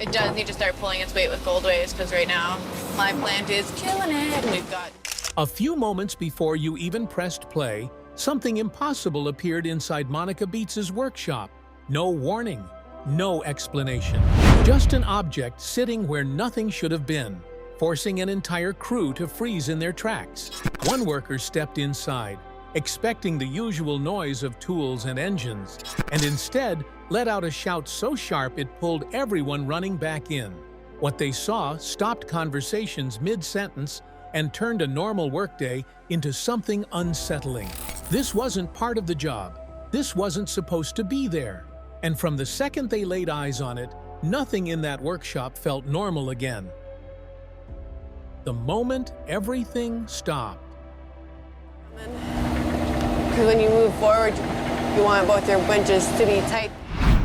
It does need to start pulling its weight with gold waves because right now my plant is killing it. We've got A few moments before you even pressed play, something impossible appeared inside Monica Beets' workshop. No warning, no explanation. Just an object sitting where nothing should have been, forcing an entire crew to freeze in their tracks. One worker stepped inside, expecting the usual noise of tools and engines, and instead let out a shout so sharp it pulled everyone running back in. What they saw stopped conversations mid-sentence and turned a normal workday into something unsettling. This wasn't part of the job. This wasn't supposed to be there. And from the second they laid eyes on it, nothing in that workshop felt normal again. The moment everything stopped. because when you move forward, you want both your benches to be tight.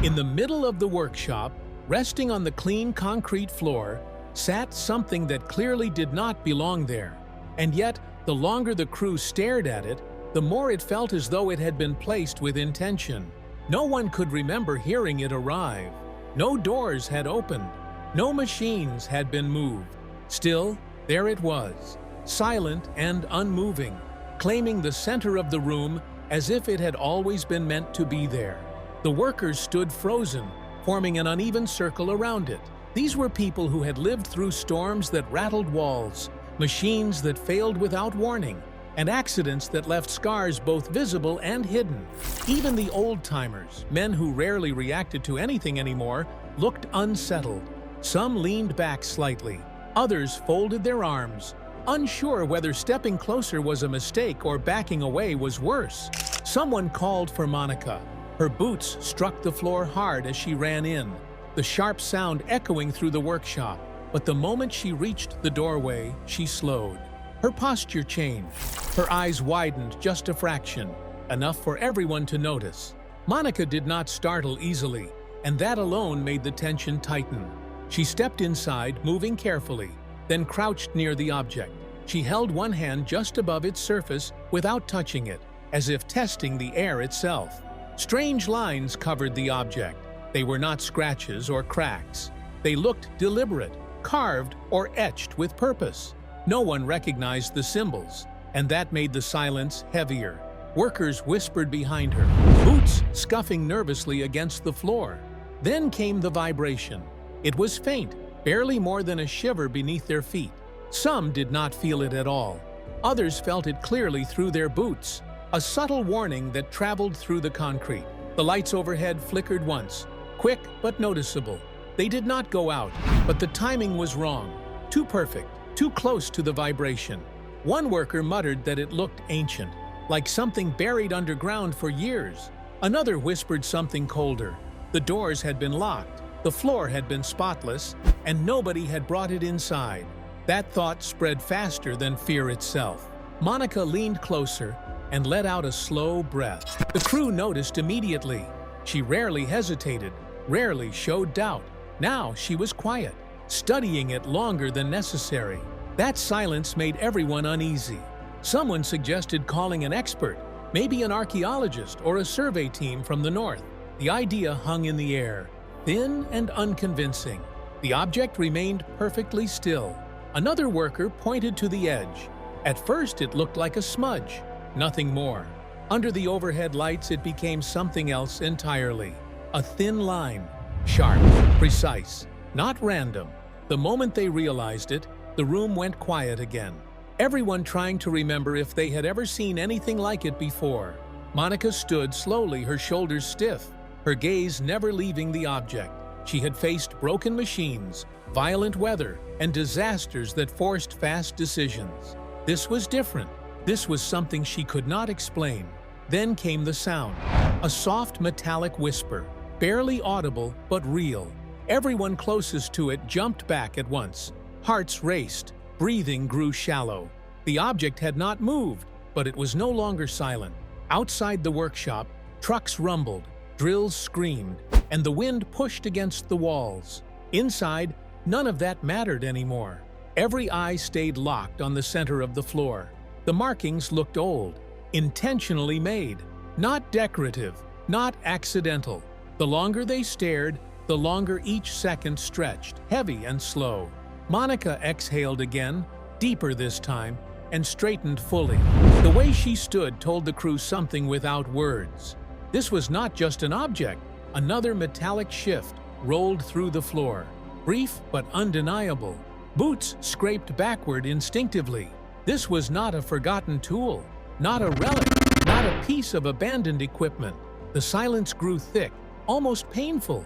In the middle of the workshop, resting on the clean concrete floor, sat something that clearly did not belong there. And yet, the longer the crew stared at it, the more it felt as though it had been placed with intention. No one could remember hearing it arrive. No doors had opened. No machines had been moved. Still, there it was, silent and unmoving, claiming the center of the room as if it had always been meant to be there. The workers stood frozen, forming an uneven circle around it. These were people who had lived through storms that rattled walls, machines that failed without warning, and accidents that left scars both visible and hidden. Even the old-timers, men who rarely reacted to anything anymore, looked unsettled. Some leaned back slightly, others folded their arms, unsure whether stepping closer was a mistake or backing away was worse. Someone called for Monica. Her boots struck the floor hard as she ran in, the sharp sound echoing through the workshop. But the moment she reached the doorway, she slowed. Her posture changed. Her eyes widened just a fraction, enough for everyone to notice. Monica did not startle easily, and that alone made the tension tighten. She stepped inside, moving carefully, then crouched near the object. She held one hand just above its surface without touching it, as if testing the air itself. Strange lines covered the object. They were not scratches or cracks. They looked deliberate, carved or etched with purpose. No one recognized the symbols, and that made the silence heavier. Workers whispered behind her, boots scuffing nervously against the floor. Then came the vibration. It was faint, barely more than a shiver beneath their feet. Some did not feel it at all. Others felt it clearly through their boots, a subtle warning that traveled through the concrete. The lights overhead flickered once, quick but noticeable. They did not go out, but the timing was wrong. Too perfect, too close to the vibration. One worker muttered that it looked ancient, like something buried underground for years. Another whispered something colder. The doors had been locked, the floor had been spotless, and nobody had brought it inside. That thought spread faster than fear itself. Monica leaned closer and let out a slow breath. The crew noticed immediately. She rarely hesitated, rarely showed doubt. Now she was quiet, studying it longer than necessary. That silence made everyone uneasy. Someone suggested calling an expert, maybe an archaeologist or a survey team from the north. The idea hung in the air, thin and unconvincing. The object remained perfectly still. Another worker pointed to the edge. At first it looked like a smudge, nothing more. Under the overhead lights it became something else entirely. A thin line, sharp, precise, not random. The moment they realized it, the room went quiet again. Everyone trying to remember if they had ever seen anything like it before. Monica stood slowly, her shoulders stiff, her gaze never leaving the object. She had faced broken machines, violent weather, and disasters that forced fast decisions. This was different. This was something she could not explain. Then came the sound, a soft metallic whisper, barely audible but real. Everyone closest to it jumped back at once. Hearts raced, breathing grew shallow. The object had not moved, but it was no longer silent. Outside the workshop, trucks rumbled, drills screamed, and the wind pushed against the walls. Inside, none of that mattered anymore. Every eye stayed locked on the center of the floor. The markings looked old, intentionally made, not decorative, not accidental. The longer they stared, the longer each second stretched, heavy and slow. Monica exhaled again, deeper this time, and straightened fully. The way she stood told the crew something without words. This was not just an object. Another metallic shift rolled through the floor. Brief but undeniable. Boots scraped backward instinctively. This was not a forgotten tool, not a relic, not a piece of abandoned equipment. The silence grew thick, almost painful.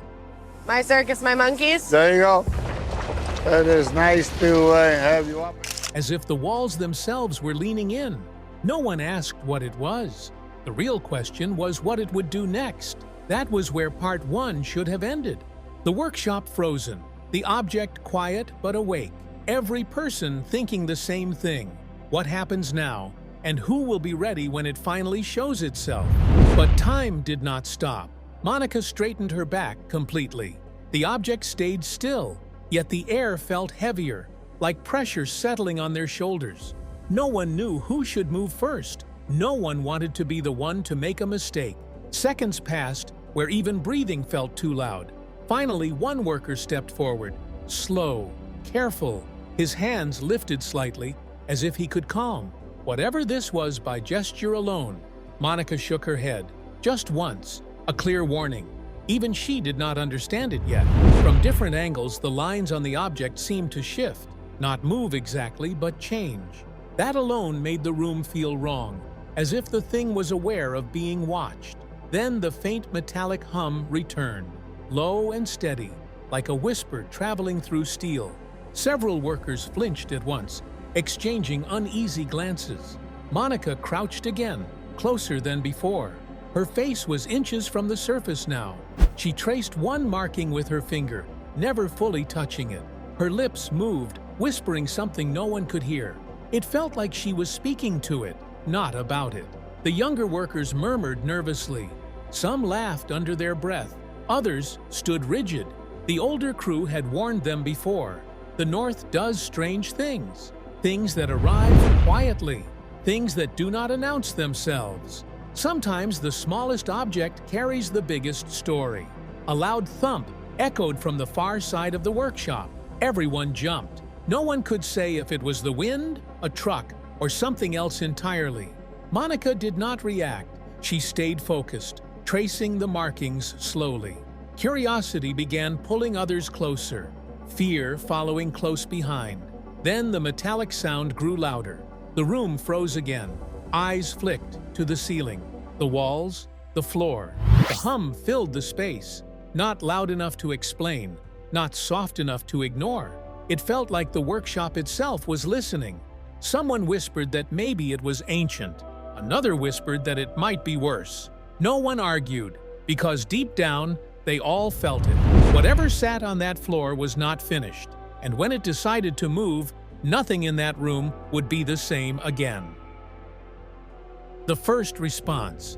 My circus, my monkeys. There you go. It is nice to have you up. As if the walls themselves were leaning in. No one asked what it was. The real question was what it would do next. That was where part 1 should have ended. The workshop frozen, the object quiet but awake. Every person thinking the same thing. What happens now, and who will be ready when it finally shows itself? But time did not stop. Monica straightened her back completely. The object stayed still, yet the air felt heavier, like pressure settling on their shoulders. No one knew who should move first. No one wanted to be the one to make a mistake. Seconds passed where even breathing felt too loud. Finally, one worker stepped forward, slow, careful, his hands lifted slightly, as if he could calm whatever this was by gesture alone. Monica shook her head, just once, a clear warning. Even she did not understand it yet. From different angles, the lines on the object seemed to shift, not move exactly, but change. That alone made the room feel wrong, as if the thing was aware of being watched. Then the faint metallic hum returned, low and steady, like a whisper traveling through steel. Several workers flinched at once, exchanging uneasy glances. Monica crouched again, closer than before. Her face was inches from the surface now. She traced one marking with her finger, never fully touching it. Her lips moved, whispering something no one could hear. It felt like she was speaking to it, not about it. The younger workers murmured nervously. Some laughed under their breath. Others stood rigid. The older crew had warned them before. The North does strange things. Things that arrive quietly. Things that do not announce themselves. Sometimes the smallest object carries the biggest story. A loud thump echoed from the far side of the workshop. Everyone jumped. No one could say if it was the wind, a truck, or something else entirely. Monica did not react. She stayed focused, tracing the markings slowly. Curiosity began pulling others closer, fear following close behind. Then the metallic sound grew louder. The room froze again. Eyes flicked to the ceiling, the walls, the floor. The hum filled the space, not loud enough to explain, not soft enough to ignore. It felt like the workshop itself was listening. Someone whispered that maybe it was ancient. Another whispered that it might be worse. No one argued, because deep down, they all felt it. Whatever sat on that floor was not finished, and when it decided to move, nothing in that room would be the same again. The first response.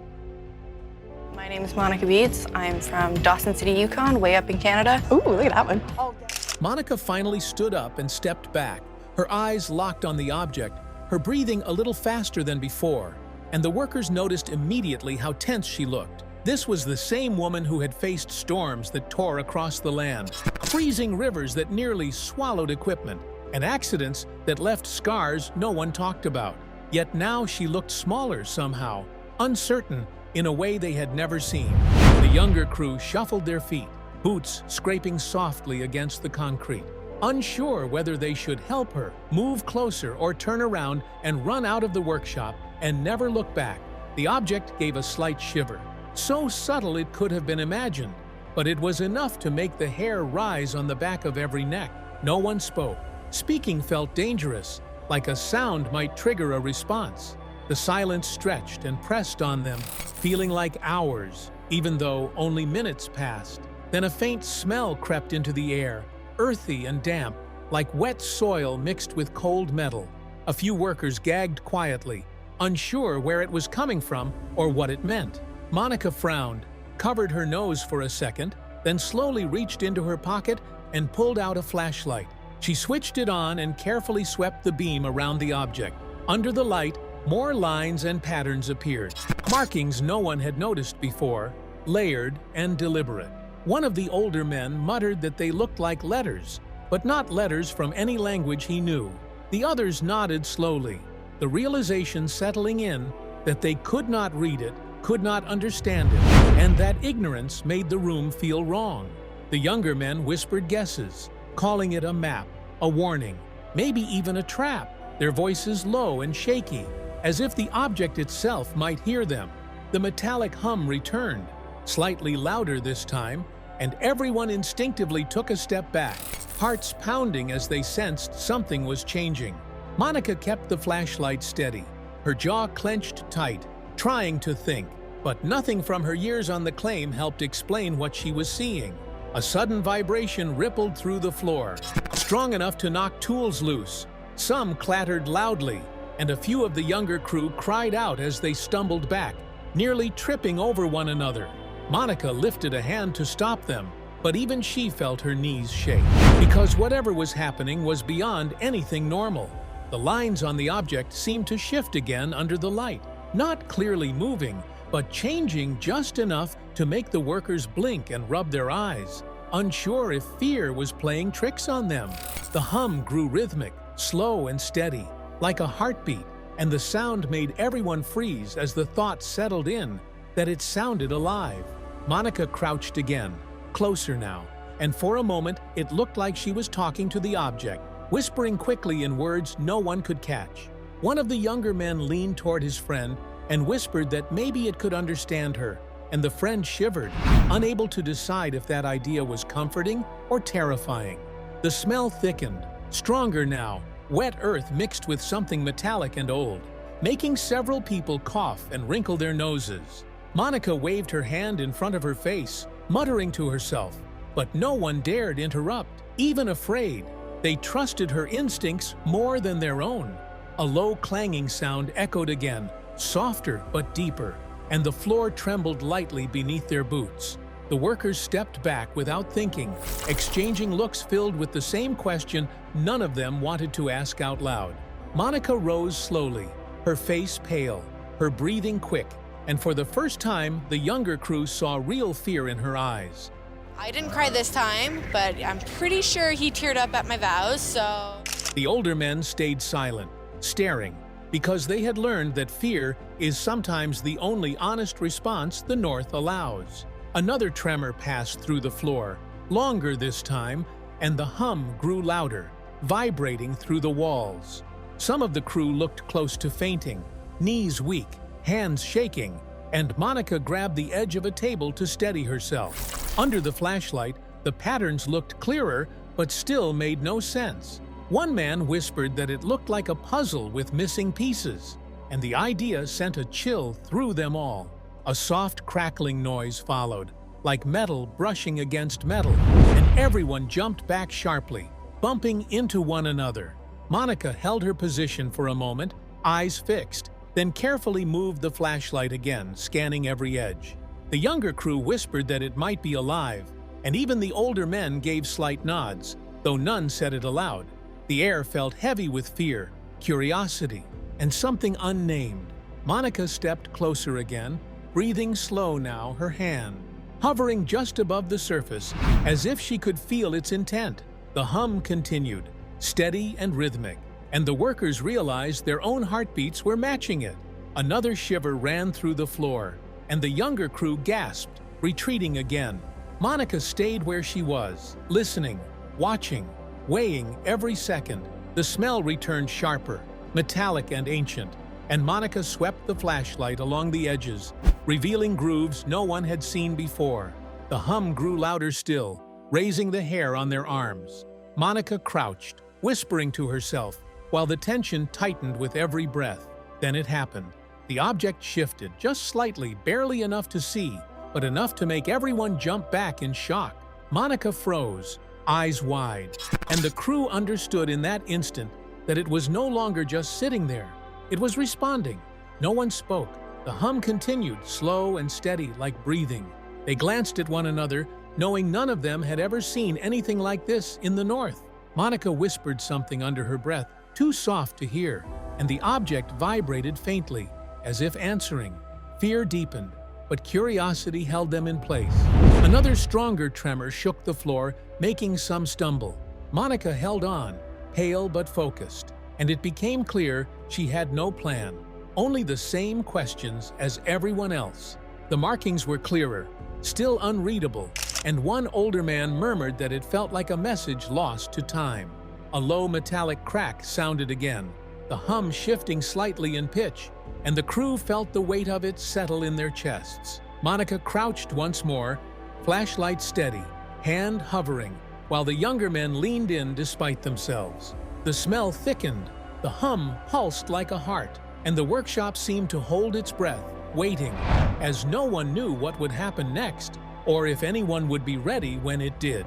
My name is Monica Beets. I'm from Dawson City, Yukon, way up in Canada. Ooh, look at that one. Monica finally stood up and stepped back, her eyes locked on the object, her breathing a little faster than before, and the workers noticed immediately how tense she looked. This was the same woman who had faced storms that tore across the land, freezing rivers that nearly swallowed equipment, and accidents that left scars no one talked about. Yet now she looked smaller somehow, uncertain in a way they had never seen. The younger crew shuffled their feet, boots scraping softly against the concrete, unsure whether they should help her, move closer, or turn around and run out of the workshop and never look back. The object gave a slight shiver, so subtle it could have been imagined, but it was enough to make the hair rise on the back of every neck. No one spoke. Speaking felt dangerous, like a sound might trigger a response. The silence stretched and pressed on them, feeling like hours, even though only minutes passed. Then a faint smell crept into the air, earthy and damp, like wet soil mixed with cold metal. A few workers gagged quietly, unsure where it was coming from or what it meant. Monica frowned, covered her nose for a second, then slowly reached into her pocket and pulled out a flashlight. She switched it on and carefully swept the beam around the object. Under the light, more lines and patterns appeared, markings no one had noticed before, layered and deliberate. One of the older men muttered that they looked like letters, but not letters from any language he knew. The others nodded slowly, the realization settling in that they could not read it, could not understand it, and that ignorance made the room feel wrong. The younger men whispered guesses, calling it a map, a warning, maybe even a trap, their voices low and shaky, as if the object itself might hear them. The metallic hum returned, slightly louder this time, and everyone instinctively took a step back, hearts pounding as they sensed something was changing. Monica kept the flashlight steady, her jaw clenched tight, trying to think, but nothing from her years on the claim helped explain what she was seeing. A sudden vibration rippled through the floor, strong enough to knock tools loose. Some clattered loudly, and a few of the younger crew cried out as they stumbled back, nearly tripping over one another. Monica lifted a hand to stop them, but even she felt her knees shake, because whatever was happening was beyond anything normal. The lines on the object seemed to shift again under the light, not clearly moving, but changing just enough to make the workers blink and rub their eyes, unsure if fear was playing tricks on them. The hum grew rhythmic, slow and steady, like a heartbeat, and the sound made everyone freeze as the thought settled in that it sounded alive. Monica crouched again, closer now, and for a moment it looked like she was talking to the object, whispering quickly in words no one could catch. One of the younger men leaned toward his friend and whispered that maybe it could understand her, and the friend shivered, unable to decide if that idea was comforting or terrifying. The smell thickened, stronger now, wet earth mixed with something metallic and old, making several people cough and wrinkle their noses. Monica waved her hand in front of her face, muttering to herself, but no one dared interrupt, even afraid. They trusted her instincts more than their own. A low clanging sound echoed again, softer but deeper, and the floor trembled lightly beneath their boots. The workers stepped back without thinking, exchanging looks filled with the same question none of them wanted to ask out loud. Monica rose slowly, her face pale, her breathing quick, and for the first time, the younger crew saw real fear in her eyes. I didn't cry this time, but I'm pretty sure he teared up at my vows, so... The older men stayed silent, staring, because they had learned that fear is sometimes the only honest response the North allows. Another tremor passed through the floor, longer this time, and the hum grew louder, vibrating through the walls. Some of the crew looked close to fainting, knees weak, hands shaking, and Monica grabbed the edge of a table to steady herself. Under the flashlight, the patterns looked clearer, but still made no sense. One man whispered that it looked like a puzzle with missing pieces, and the idea sent a chill through them all. A soft crackling noise followed, like metal brushing against metal, and everyone jumped back sharply, bumping into one another. Monica held her position for a moment, eyes fixed, then carefully moved the flashlight again, scanning every edge. The younger crew whispered that it might be alive, and even the older men gave slight nods, though none said it aloud. The air felt heavy with fear, curiosity, and something unnamed. Monica stepped closer again, breathing slow now, her hand hovering just above the surface, as if she could feel its intent. The hum continued, steady and rhythmic, and the workers realized their own heartbeats were matching it. Another shiver ran through the floor, and the younger crew gasped, retreating again. Monica stayed where she was, listening, watching, weighing every second. The smell returned sharper, metallic and ancient, and Monica swept the flashlight along the edges, revealing grooves no one had seen before. The hum grew louder still, raising the hair on their arms. Monica crouched, whispering to herself, while the tension tightened with every breath. Then it happened. The object shifted, just slightly, barely enough to see, but enough to make everyone jump back in shock. Monica froze, eyes wide, and the crew understood in that instant that it was no longer just sitting there. It was responding. No one spoke. The hum continued, slow and steady, like breathing. They glanced at one another, knowing none of them had ever seen anything like this in the North. Monica whispered something under her breath, too soft to hear, and the object vibrated faintly, as if answering. Fear deepened. but curiosity held them in place. Another stronger tremor shook the floor, making some stumble. Monica held on, pale but focused, and it became clear she had no plan, only the same questions as everyone else. The markings were clearer, still unreadable, and one older man murmured that it felt like a message lost to time. A low metallic crack sounded again, the hum shifting slightly in pitch, and the crew felt the weight of it settle in their chests. Monica crouched once more, flashlight steady, hand hovering, while the younger men leaned in despite themselves. The smell thickened, the hum pulsed like a heart, and the workshop seemed to hold its breath, waiting, as no one knew what would happen next, or if anyone would be ready when it did.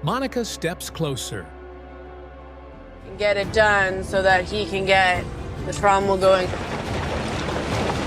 Monica steps closer. Get it done so that he can get the trommel going.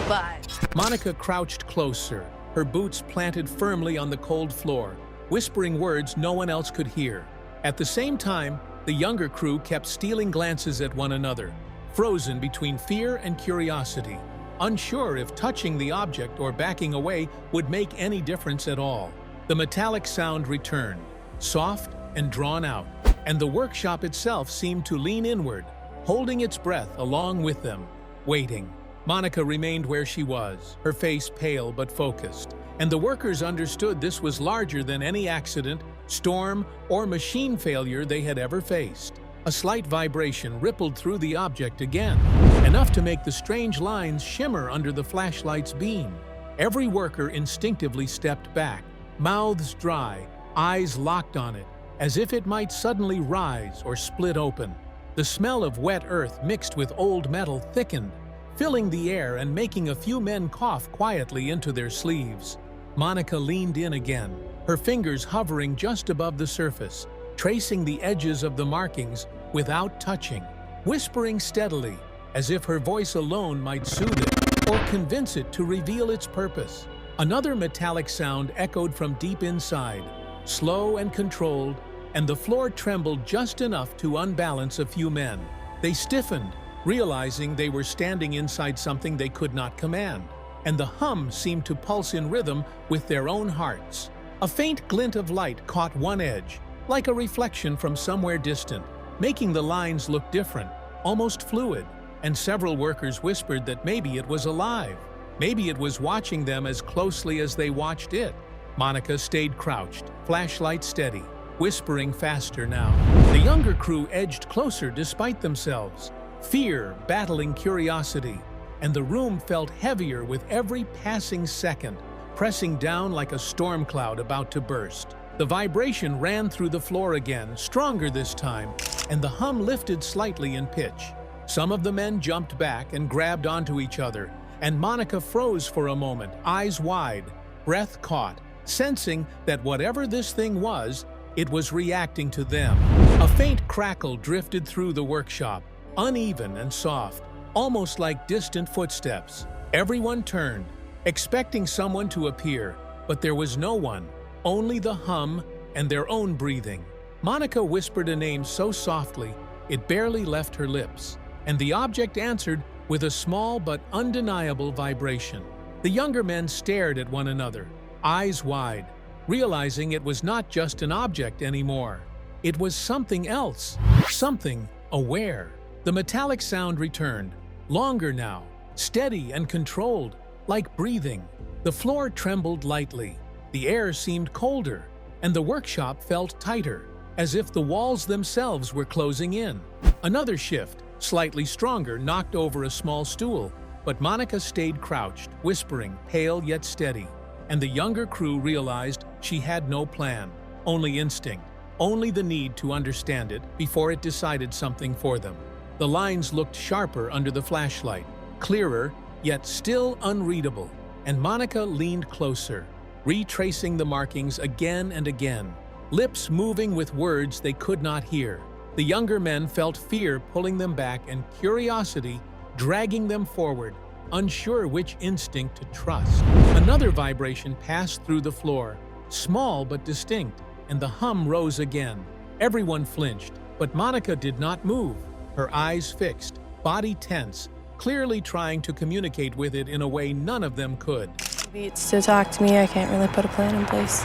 But Monica crouched closer, her boots planted firmly on the cold floor, whispering words no one else could hear. At the same time, the younger crew kept stealing glances at one another, frozen between fear and curiosity, unsure if touching the object or backing away would make any difference at all. The metallic sound returned, soft and drawn out, and the workshop itself seemed to lean inward, holding its breath along with them, waiting. Monica remained where she was, her face pale but focused, and the workers understood this was larger than any accident, storm, or machine failure they had ever faced. A slight vibration rippled through the object again, enough to make the strange lines shimmer under the flashlight's beam. Every worker instinctively stepped back, mouths dry, eyes locked on it, as if it might suddenly rise or split open. The smell of wet earth mixed with old metal thickened, filling the air and making a few men cough quietly into their sleeves. Monica leaned in again, her fingers hovering just above the surface, tracing the edges of the markings without touching, whispering steadily, as if her voice alone might soothe it or convince it to reveal its purpose. Another metallic sound echoed from deep inside, slow and controlled, and the floor trembled just enough to unbalance a few men. They stiffened, realizing they were standing inside something they could not command, and the hum seemed to pulse in rhythm with their own hearts. A faint glint of light caught one edge, like a reflection from somewhere distant, making the lines look different, almost fluid, and several workers whispered that maybe it was alive. Maybe it was watching them as closely as they watched it. Monica stayed crouched, flashlight steady, whispering faster now. The younger crew edged closer despite themselves, fear battling curiosity, and the room felt heavier with every passing second, pressing down like a storm cloud about to burst. The vibration ran through the floor again, stronger this time, and the hum lifted slightly in pitch. Some of the men jumped back and grabbed onto each other, and Monica froze for a moment, eyes wide, breath caught, sensing that whatever this thing was, it was reacting to them. A faint crackle drifted through the workshop, uneven and soft, almost like distant footsteps. Everyone turned, expecting someone to appear, but there was no one, only the hum and their own breathing. Monica whispered a name so softly, it barely left her lips, and the object answered with a small but undeniable vibration. The younger men stared at one another, eyes wide, realizing it was not just an object anymore. It was something else, something aware. The metallic sound returned, longer now, steady and controlled, like breathing. The floor trembled lightly, the air seemed colder, and the workshop felt tighter, as if the walls themselves were closing in. Another shift, slightly stronger, knocked over a small stool, but Monica stayed crouched, whispering, pale yet steady. And the younger crew realized she had no plan, only instinct, only the need to understand it before it decided something for them. The lines looked sharper under the flashlight, clearer, yet still unreadable, and Monica leaned closer, retracing the markings again and again, lips moving with words they could not hear. The younger men felt fear pulling them back and curiosity dragging them forward, unsure which instinct to trust. Another vibration passed through the floor, small but distinct, and the hum rose again. Everyone flinched, but Monica did not move, her eyes fixed, body tense, clearly trying to communicate with it in a way none of them could. Beets to talk to me, I can't really put a plan in place.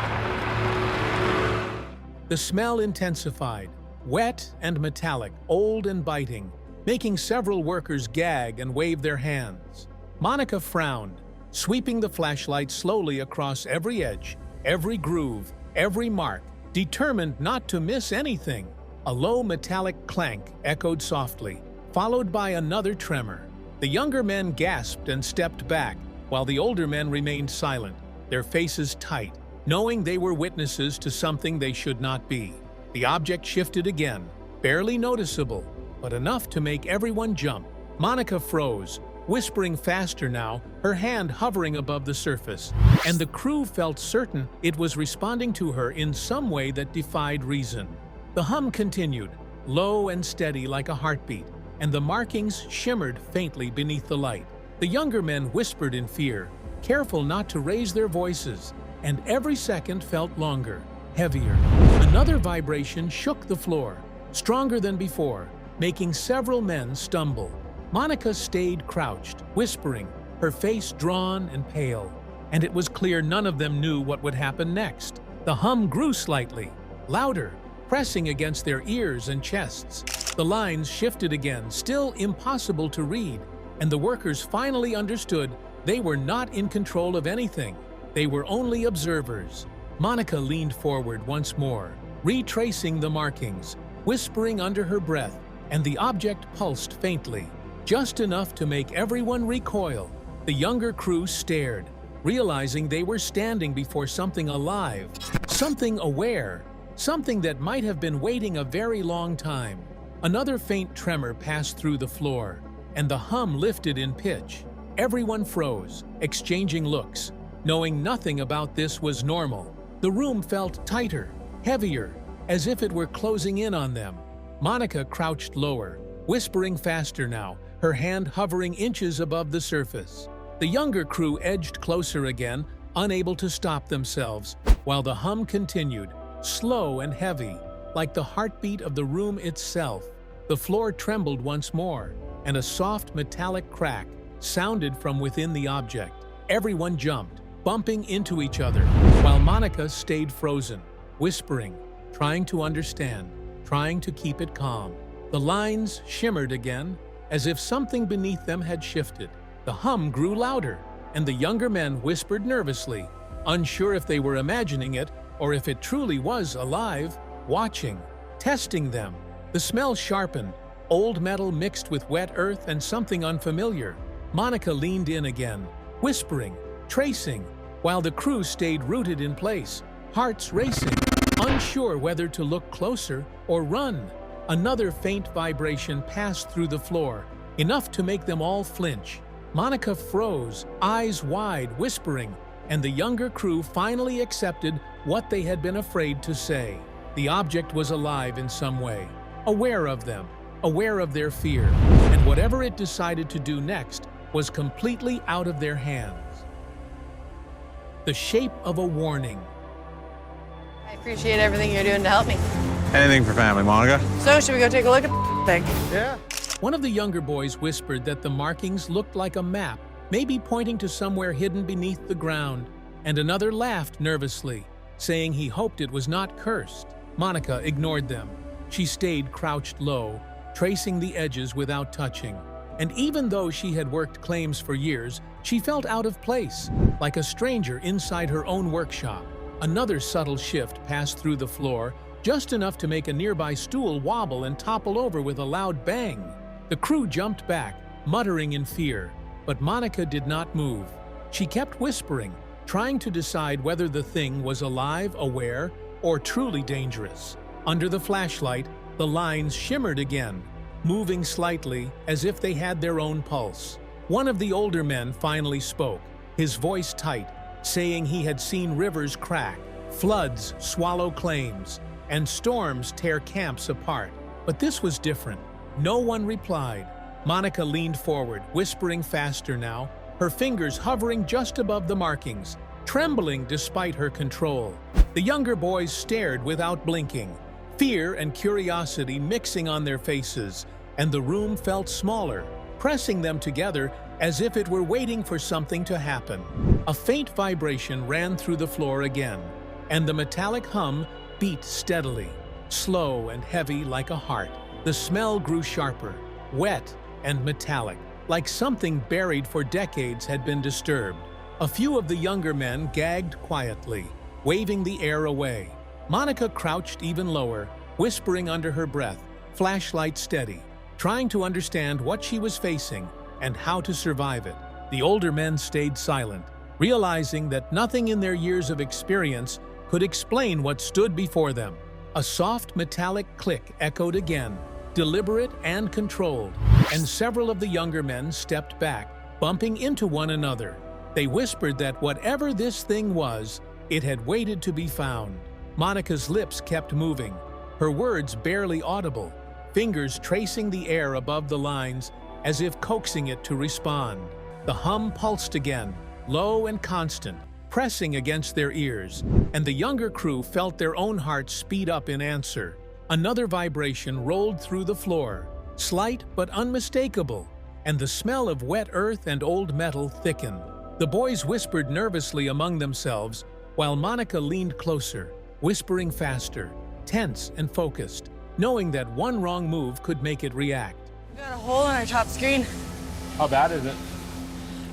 The smell intensified, wet and metallic, old and biting, making several workers gag and wave their hands. Monica frowned, sweeping the flashlight slowly across every edge, every groove, every mark, determined not to miss anything. A low metallic clank echoed softly, followed by another tremor. The younger men gasped and stepped back, while the older men remained silent, their faces tight, knowing they were witnesses to something they should not be. The object shifted again, barely noticeable, but enough to make everyone jump. Monica froze, whispering faster now, her hand hovering above the surface, and the crew felt certain it was responding to her in some way that defied reason. The hum continued, low and steady like a heartbeat, and the markings shimmered faintly beneath the light. The younger men whispered in fear, careful not to raise their voices, and every second felt longer, heavier. Another vibration shook the floor, stronger than before, making several men stumble. Monica stayed crouched, whispering, her face drawn and pale, and it was clear none of them knew what would happen next. The hum grew slightly, louder, pressing against their ears and chests. The lines shifted again, still impossible to read, and the workers finally understood they were not in control of anything. They were only observers. Monica leaned forward once more, retracing the markings, whispering under her breath, and the object pulsed faintly, just enough to make everyone recoil. The younger crew stared, realizing they were standing before something alive, something aware, something that might have been waiting a very long time. Another faint tremor passed through the floor, and the hum lifted in pitch. Everyone froze, exchanging looks, knowing nothing about this was normal. The room felt tighter, heavier, as if it were closing in on them. Monica crouched lower, whispering faster now, her hand hovering inches above the surface. The younger crew edged closer again, unable to stop themselves, while the hum continued, slow and heavy, like the heartbeat of the room itself. The floor trembled once more, and a soft metallic crack sounded from within the object. Everyone jumped, bumping into each other, while Monica stayed frozen, whispering, trying to understand, trying to keep it calm. The lines shimmered again, as if something beneath them had shifted. The hum grew louder, and the younger men whispered nervously, unsure if they were imagining it or if it truly was alive, watching, testing them. The smell sharpened, old metal mixed with wet earth and something unfamiliar. Monica leaned in again, whispering, tracing, while the crew stayed rooted in place, hearts racing, unsure whether to look closer or run. Another faint vibration passed through the floor, enough to make them all flinch. Monica froze, eyes wide, whispering, and the younger crew finally accepted what they had been afraid to say. The object was alive in some way, aware of them, aware of their fear, and whatever it decided to do next was completely out of their hands. The shape of a warning. I appreciate everything you're doing to help me. Anything for family, Monica. So, should we go take a look at the thing? Yeah. One of the younger boys whispered that the markings looked like a map, maybe pointing to somewhere hidden beneath the ground, and another laughed nervously, saying he hoped it was not cursed. Monica ignored them. She stayed crouched low, tracing the edges without touching. And even though she had worked claims for years, she felt out of place, like a stranger inside her own workshop. Another subtle shift passed through the floor, just enough to make a nearby stool wobble and topple over with a loud bang. The crew jumped back, muttering in fear, but Monica did not move. She kept whispering, trying to decide whether the thing was alive, aware, or truly dangerous. Under the flashlight, the lines shimmered again, moving slightly as if they had their own pulse. One of the older men finally spoke, his voice tight, saying he had seen rivers crack, floods swallow claims, and storms tear camps apart. But this was different. No one replied. Monica leaned forward, whispering faster now, her fingers hovering just above the markings, trembling despite her control. The younger boys stared without blinking, fear and curiosity mixing on their faces, and the room felt smaller, pressing them together as if it were waiting for something to happen. A faint vibration ran through the floor again, and the metallic hum beat steadily, slow and heavy like a heart. The smell grew sharper, wet and metallic, like something buried for decades had been disturbed. A few of the younger men gagged quietly, waving the air away. Monica crouched even lower, whispering under her breath, flashlight steady, trying to understand what she was facing and how to survive it. The older men stayed silent, realizing that nothing in their years of experience could explain what stood before them. A soft metallic click echoed again, deliberate and controlled, and several of the younger men stepped back, bumping into one another. They whispered that whatever this thing was, it had waited to be found. Monica's lips kept moving, her words barely audible, fingers tracing the air above the lines as if coaxing it to respond. The hum pulsed again, low and constant, pressing against their ears, and the younger crew felt their own hearts speed up in answer. Another vibration rolled through the floor, slight but unmistakable, and the smell of wet earth and old metal thickened. The boys whispered nervously among themselves, while Monica leaned closer, whispering faster, tense and focused, knowing that one wrong move could make it react. We got a hole in our top screen. How bad is it?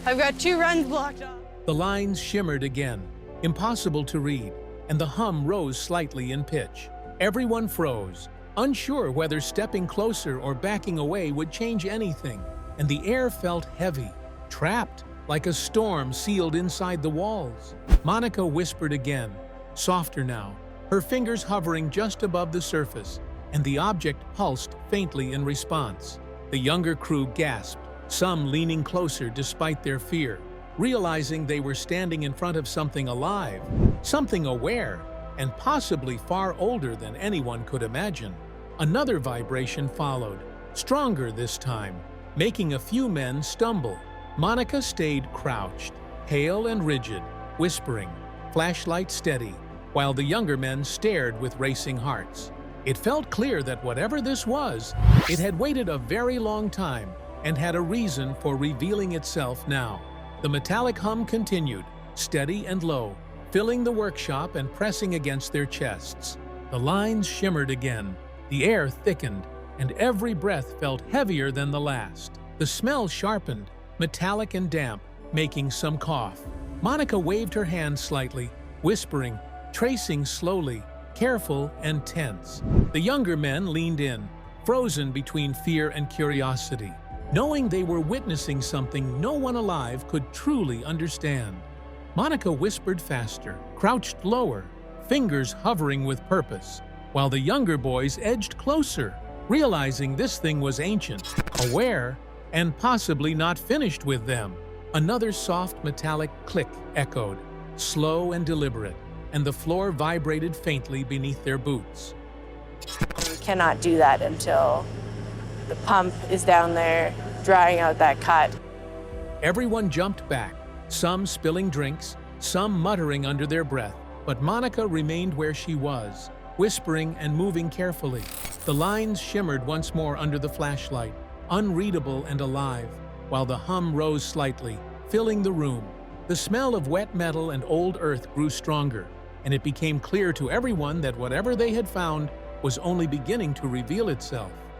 I've got 2 runs blocked off. The lines shimmered again, impossible to read, and the hum rose slightly in pitch. Everyone froze, unsure whether stepping closer or backing away would change anything, and the air felt heavy, trapped, like a storm sealed inside the walls. Monica whispered again, softer now, her fingers hovering just above the surface, and the object pulsed faintly in response. The younger crew gasped, some leaning closer despite their fear, realizing they were standing in front of something alive, something aware, and possibly far older than anyone could imagine. Another vibration followed, stronger this time, making a few men stumble. Monica stayed crouched, pale and rigid, whispering, flashlight steady, while the younger men stared with racing hearts. It felt clear that whatever this was, it had waited a very long time and had a reason for revealing itself now. The metallic hum continued, steady and low, filling the workshop and pressing against their chests. The lines shimmered again, the air thickened, and every breath felt heavier than the last. The smell sharpened, metallic and damp, making some cough. Monica waved her hand slightly, whispering, tracing slowly, careful and tense. The younger men leaned in, frozen between fear and curiosity, knowing they were witnessing something no one alive could truly understand. Monica whispered faster, crouched lower, fingers hovering with purpose, while the younger boys edged closer, realizing this thing was ancient, aware, and possibly not finished with them. Another soft metallic click echoed, slow and deliberate, and the floor vibrated faintly beneath their boots. We cannot do that until the pump is down there drying out that cut. Everyone jumped back, some spilling drinks, some muttering under their breath, but Monica remained where she was, whispering and moving carefully. The lines shimmered once more under the flashlight, unreadable and alive, while the hum rose slightly, filling the room. The smell of wet metal and old earth grew stronger, and it became clear to everyone that whatever they had found was only beginning to reveal itself.